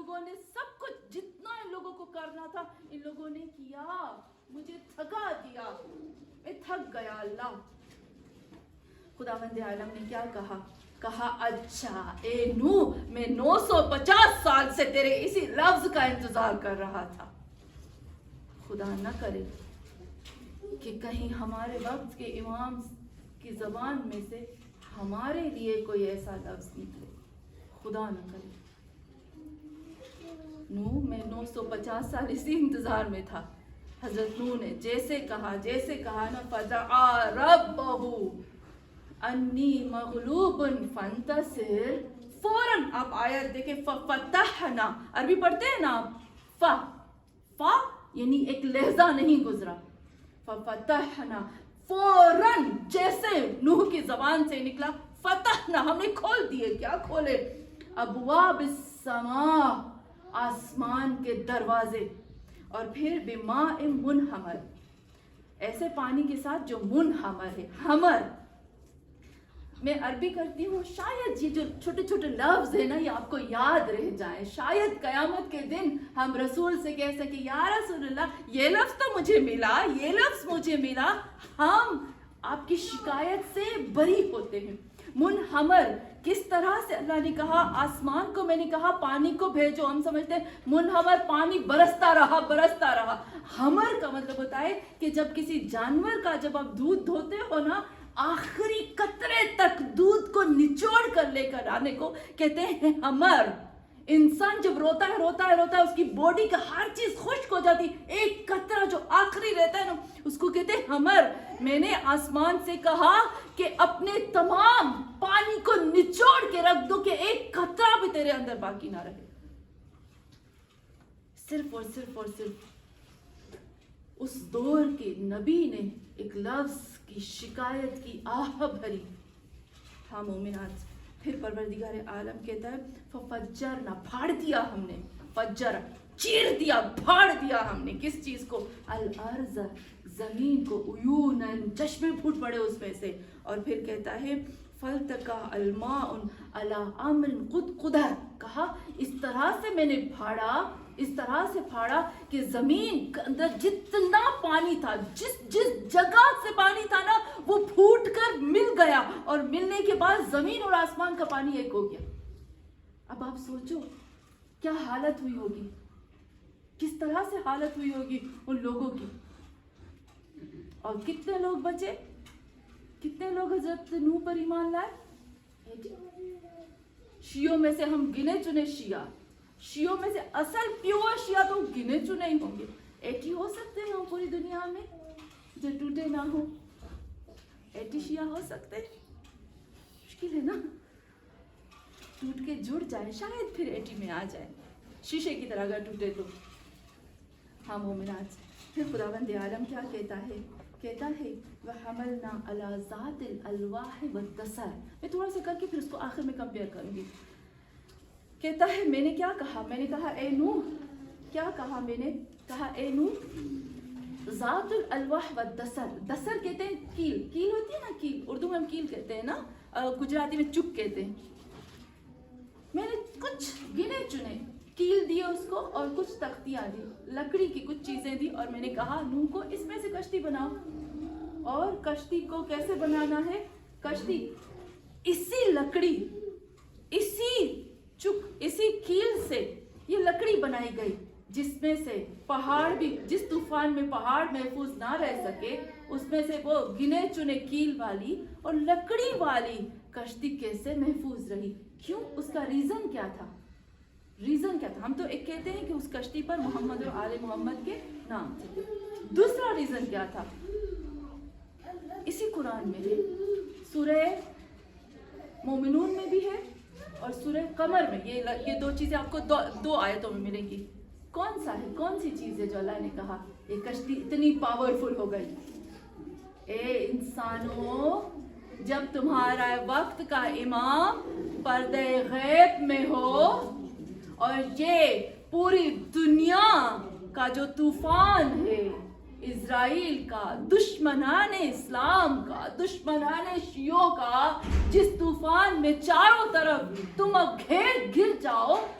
لوگوں نے سب کچھ جتنا ان لوگوں کو کرنا تھا ان لوگوں نے کیا, مجھے تھکا دیا, میں تھک گیا. اللہ خداوند عالم نے کیا کہا اچھا اے نوح, میں 950 سال سے تیرے اسی لفظ کا انتظار کر رہا تھا. خدا نہ کرے کہ کہیں ہمارے وقت کے امام کی زبان میں سے ہمارے لیے کوئی ایسا لفظ نکلے, خدا نہ کرے. نوح میں 950 سال اسی انتظار میں تھا. حضرت نوح نے جیسے کہا نا, فدعا ربہ انی مغلوب فانتصر, فوراً آپ آیت دیکھیں, ففتحنا, عربی پڑھتے ہیں نا آپ, فا یعنی ایک لہجہ نہیں گزرا, ففتحنا, فوراً جیسے نوح کی زبان سے نکلا, فتحنا, ہم نے کھول دیے. کیا کھولے؟ ابواب السماء, آسمان کے دروازے, اور پھر بماء منہمر, ایسے پانی کے ساتھ جو منہمر ہے. ہمر میں عربی کرتی ہوں, شاید یہ جو چھوٹے چھوٹے لفظ ہیں نا یہ آپ کو یاد رہ جائیں. شاید قیامت کے دن ہم رسول سے کہہ سکیں, یا رسول اللہ یہ لفظ تو مجھے ملا, یہ لفظ مجھے ملا. ہم آپ کی شکایت سے بری ہوتے ہیں. منہمر, کس طرح سے اللہ نے کہا آسمان کو, میں نے کہا پانی کو بھیجو, ہم سمجھتے ہیں منہمر پانی برستا رہا. ہمر کا مطلب ہوتا ہے کہ جب کسی جانور کا جب آپ دودھ دھوتے ہو نا, آخری قطرے تک دودھ کو نچوڑ کر لے کر آنے کو کہتے ہیں ہمر. انسان جب روتا ہے اس کی باڈی کا ہر چیز خشک ہو جاتی, ایک قطرہ جو آخری رہتا ہے نا اس کو کہتے ہیں ہمر. میں نے آسمان سے کہا کہ اپنے تمام پانی کو نچوڑ کے رکھ دو کہ ایک قطرہ بھی تیرے اندر باقی نہ رہے. صرف اور صرف اس دور کے نبی نے ایک لفظ کی شکایت کی, آہ بھری. ہاں مومنات, پھر پروردگار عالم کہتا ہے ففجرنا, پھاڑ دیا ہم نے, فجر چیر دیا, پھاڑ دیا ہم نے. کس چیز کو؟ الارض, زمین کو, عیوناً, چشمے پھوٹ پڑے اس میں سے. اور پھر کہتا ہے فلتقى الماء على امر قد قدر, کہا اس طرح سے میں نے پھاڑا کہ زمین کے اندر جتنا پانی تھا, جس جگہ سے پانی تھا نا وہ پھوٹ کر مل گیا, اور ملنے کے بعد زمین اور آسمان کا پانی ایک ہو گیا. اب آپ سوچو کیا حالت ہوئی ہوگی, کس طرح سے حالت ہوئی ہوگی ان لوگوں کی. اور کتنے لوگ بچے, کتنے لوگ حضرت نوح پر ایمان لائے؟ شیعوں میں سے ہم گنے چنے شیعوں میں سے اصل پیور شیعہ تو گنے چنے ہی ہوں گے. 80 ہو سکتے ہیں پوری دنیا میں جو ٹوٹے نہ ہوں. 80 شیعہ ہو سکتے ہیں, مشکل ہے نا, ٹوٹ کے جڑ جائیں شاید پھر 80 میں آ جائیں, شیشے کی طرح اگر ٹوٹے تو. ہاں مومنات, پھر خداوند عالم کیا کہتا ہے وَحَمَلْنَا عَلَى ذَاتِ الْأَلْوَاحِ وَالدَّسَرِ. میں تھوڑا سا کر کے پھر اس کو آخر میں کمپیئر کروں گی. کہتا ہے میں نے کیا کہا, میں نے کہا اے نوح, کیا کہا میں نے کہا اے نوح ذات الالواح والدسر. دسر کہتے ہیں کیل ہوتی ہے نا, کیل اردو میں ہم کیل کہتے ہیں نا, گجراتی میں چک کہتے ہیں. میں نے کچھ گنے چنے کیل دیے اس کو, اور کچھ تختیاں دی, لکڑی کی کچھ چیزیں دی, اور میں نے کہا نوح کو اس میں سے کشتی بناؤ. اور کشتی کو کیسے بنانا ہے؟ کشتی اسی لکڑی, اسی چک, اسی کیل سے یہ لکڑی بنائی گئی, جس میں سے پہاڑ بھی, جس طوفان میں پہاڑ محفوظ نہ رہ سکے اس میں سے وہ گنے چنے کیل والی اور لکڑی والی کشتی کیسے محفوظ رہی. کیوں؟ اس کا ریزن کیا تھا؟ ہم تو ایک کہتے ہیں کہ اس کشتی پر محمد اور آل محمد کے نام تھے. دوسرا ریزن کیا تھا؟ اسی قرآن میں ہے, سورہ مومنون میں بھی ہے اور سورہ قمر میں. یہ دو چیزیں آپ کو دو آیتوں میں ملیں گی. کون سا ہے, کون سی چیز ہے جو اللہ نے کہا یہ کشتی اتنی پاورفل ہو گئی؟ اے انسانوں, جب تمہارا وقت کا امام پردے غیب میں ہو اور یہ پوری دنیا کا جو طوفان ہے, اسرائیل کا, دشمنان اسلام کا, دشمنان شیعوں کا, جس طوفان میں چاروں طرف تم گر جاؤ,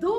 2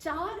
4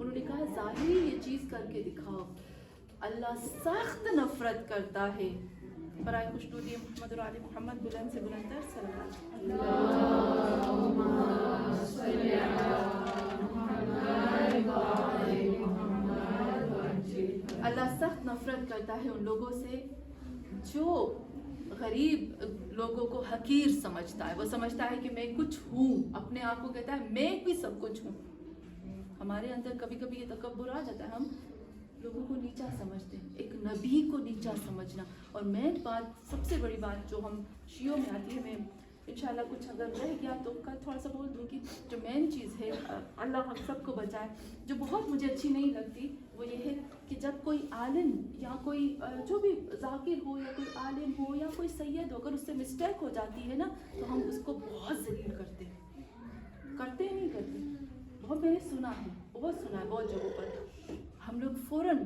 انہوں نے کہا ظاہری یہ چیز کر کے دکھاؤ. اللہ سخت نفرت کرتا ہے. برائے خوشنودی محمد اور آل محمد بلند سے بلند تر صلوات. اللہ سخت نفرت کرتا ہے ان لوگوں سے جو غریب لوگوں کو حقیر سمجھتا ہے. وہ سمجھتا ہے کہ میں کچھ ہوں, اپنے آپ کو کہتا ہے میں بھی سب کچھ ہوں. ہمارے اندر کبھی کبھی یہ تکبر آ جاتا ہے, ہم لوگوں کو نیچا سمجھتے ہیں, ایک نبی کو نیچا سمجھنا. اور مین بات, سب سے بڑی بات جو ہم شیعوں میں آتی ہے, میں انشاءاللہ کچھ اگر رہ گیا تو کل تھوڑا سا بول دوں, کہ جو مین چیز ہے, اللہ ہم سب کو بچائے, جو بہت مجھے اچھی نہیں لگتی, وہ یہ ہے کہ جب کوئی عالم یا کوئی جو بھی ذاکر ہو یا کوئی عالم ہو یا کوئی سید ہو, اگر اس سے مسٹیک ہو جاتی ہے نا, تو ہم اس کو بہت ذلیل کرتے ہیں. کرتے نہیں کرتے, بہت میں نے سنا ہے, بہت جگہوں پر ہم لوگ فوراً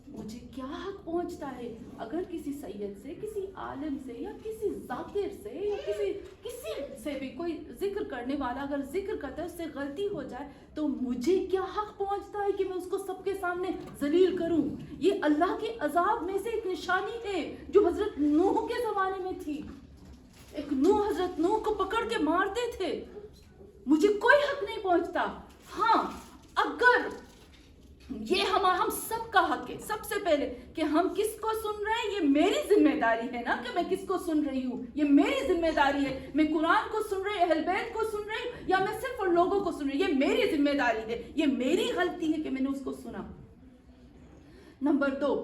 مجھے کیا حق پہنچتا ہے اگر کسی سید سے, کسی عالم سے یا کسی ذاکر سے یا کسی سے بھی کوئی ذکر کرنے والا اگر ذکر کرتا ہے, اس سے غلطی ہو جائے تو مجھے کیا حق پہنچتا ہے کہ میں اس کو سب کے سامنے ذلیل کروں. یہ اللہ کے عذاب میں سے ایک نشانی ہے جو حضرت نوح کے زمانے میں تھی. ایک نوح, حضرت نوح کو پکڑ کے مارتے تھے. مجھے کوئی حق نہیں پہنچتا. ہاں, اگر یہ ہم سب کا حق ہے سب سے پہلے کہ ہم کس کو سن رہے ہیں, یہ میری ذمہ داری ہے نا, کہ میں کس کو سن رہی ہوں, یہ میری ذمہ داری ہے. میں قرآن کو سن رہی, اہل بیت کو سن رہی ہوں, یا میں صرف اور لوگوں کو سن رہی ہوں, یہ میری ذمہ داری ہے. یہ میری غلطی ہے کہ میں نے اس کو سنا. نمبر 2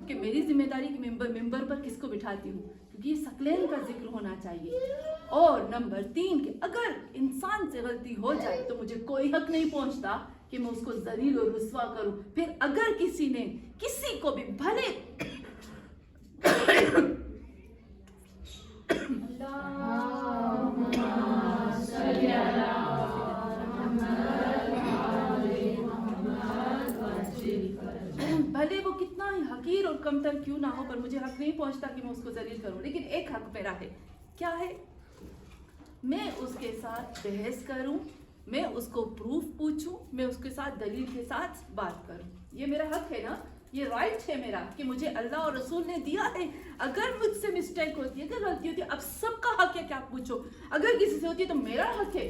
کہ میری ذمہ داری کہ ممبر پر کس کو بٹھاتی ہوں, کیونکہ یہ ثقلین کا ذکر ہونا چاہیے. اور نمبر 3 کہ اگر انسان سے غلطی ہو جائے تو مجھے کوئی حق نہیں پہنچتا کہ میں اس کو ذلیل اور رسوا کروں. پھر اگر کسی نے کسی کو بھی بھلے بھلے وہ کتنا ہی حقیر اور کمتر کیوں نہ ہو, پر مجھے حق نہیں پہنچتا کہ میں اس کو ذلیل کروں. لیکن ایک حق میرا ہے. کیا ہے؟ میں اس کے ساتھ بحث کروں, میں اس کو پروف پوچھوں, میں اس کے ساتھ دلیل کے ساتھ بات کروں. یہ میرا حق ہے نا, یہ رائٹ ہے میرا کہ مجھے اللہ اور رسول نے دیا ہے. اگر مجھ سے مسٹیک ہوتی ہے, اگر غلطی ہوتی ہے, اب سب کا حق ہے کہ آپ پوچھو. اگر کسی سے ہوتی ہے تو میرا حق ہے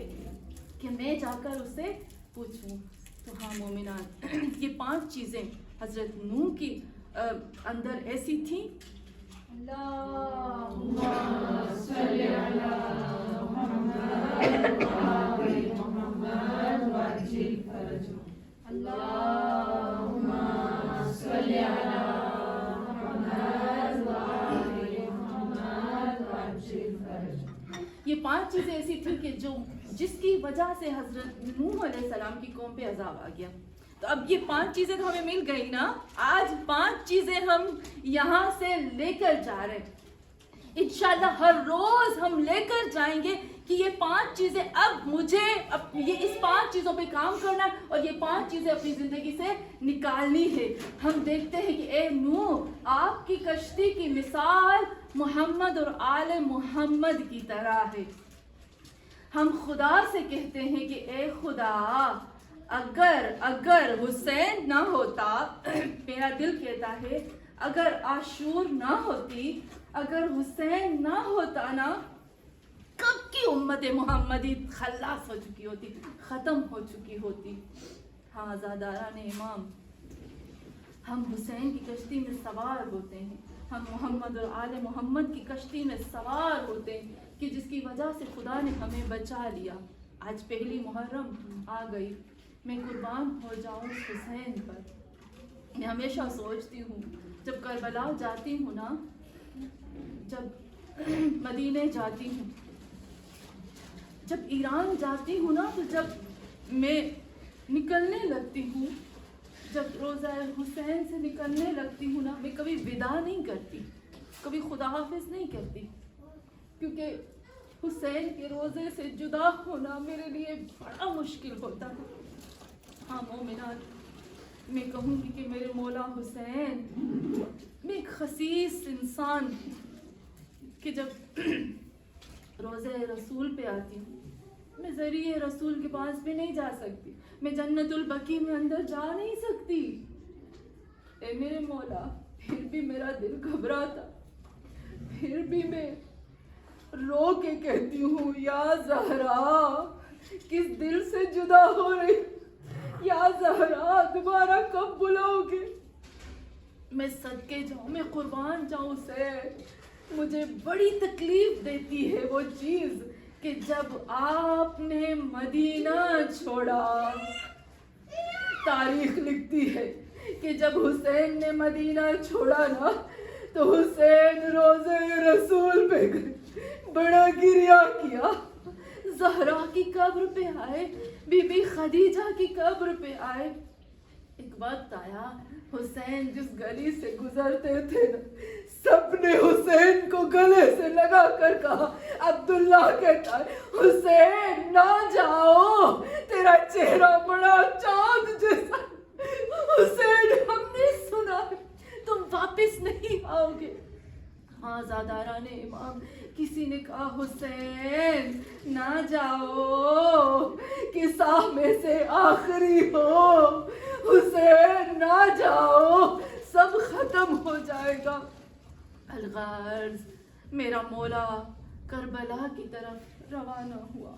کہ میں جا کر اس سے پوچھوں. تو ہاں مومنات, یہ 5 چیزیں حضرت نوح کی اندر ایسی تھیں. اللہم صلی علی محمد وعجل فرجہ. اللہم صلی علی محمد وعجل فرجہ. یہ 5 چیزیں ایسی تھیں کہ جس کی وجہ سے حضرت نوح علیہ السلام کی قوم پہ عذاب آ گیا. تو اب یہ 5 چیزیں تو ہمیں مل گئی نا. آج 5 چیزیں ہم یہاں سے لے کر جا رہے ہیں. انشاءاللہ ہر روز ہم لے کر جائیں گے کہ یہ 5 چیزیں اب مجھے یہ اس 5 چیزوں پہ کام کرنا ہے اور یہ 5 چیزیں اپنی زندگی سے نکالنی ہے. ہم دیکھتے ہیں کہ اے نوح, آپ کی کشتی کی مثال محمد اور آل محمد کی طرح ہے. ہم خدا سے کہتے ہیں کہ اے خدا, اگر حسین نہ ہوتا, میرا دل کہتا ہے اگر عاشور نہ ہوتی, اگر حسین نہ ہوتا نا, کب کی امت محمدی خلاص ہو چکی ہوتی, ختم ہو چکی ہوتی. ہاں زاداران امام, ہم حسین کی کشتی میں سوار ہوتے ہیں, ہم محمد اور آل محمد کی کشتی میں سوار ہوتے ہیں کہ جس کی وجہ سے خدا نے ہمیں بچا لیا. آج پہلی محرم آ گئی, میں قربان ہو جاؤں حسین پر. میں ہمیشہ سوچتی ہوں جب کربلا جاتی ہوں نا, جب مدینے جاتی ہوں, جب ایران جاتی ہوں نا, تو جب میں نکلنے لگتی ہوں, جب روزہ حسین سے نکلنے لگتی ہوں نا, میں کبھی ودا نہیں کرتی, کبھی خدا حافظ نہیں کرتی, کیونکہ حسین کے روزے سے جدا ہونا میرے لیے بڑا مشکل ہوتا ہے. ہاں مومنات, میں کہوں گی کہ میرے مولا حسین, میں ایک خسیس انسان کہ جب روزے رسول پہ آتی ہوں میں ذریعے رسول کے پاس بھی نہیں جا سکتی, میں جنت البقیع میں اندر جا نہیں سکتی. اے میرے مولا, پھر بھی میرا دل گھبراتا, پھر بھی میں رو کے کہتی ہوں, یا زہرا کس دل سے جدا ہو رہی, یا زہرا دوبارہ کب بلاؤ گے, میں صدقے جاؤں, میں قربان جاؤں سے. مجھے بڑی تکلیف دیتی ہے وہ چیز کہ جب آپ نے مدینہ چھوڑا. تاریخ لکھتی ہے کہ جب حسین نے مدینہ چھوڑا نا, تو حسین روزے رسول پہ بڑا گریا کیا. زہرا کی قبر پہ آئے, بی بی خدیجہ کی قبر پہ آئے. ایک وقت آیا, حسین جس گلی سے گزرتے تھے نا, سب نے حسین کو گلے سے لگا کر کہا. عبداللہ کہتا ہے, حسین نہ جاؤ, تیرا چہرہ بڑا چاند جیسا. حسین ہم نے سنا تم واپس نہیں آؤ گے. ہاں زاداران امام, کسی نے کہا حسین نہ جاؤ, کساہ میں سے آخری ہو, حسین نہ جاؤ, سب ختم ہو جائے گا. الغرض میرا مولا کربلا کی طرف روانہ ہوا.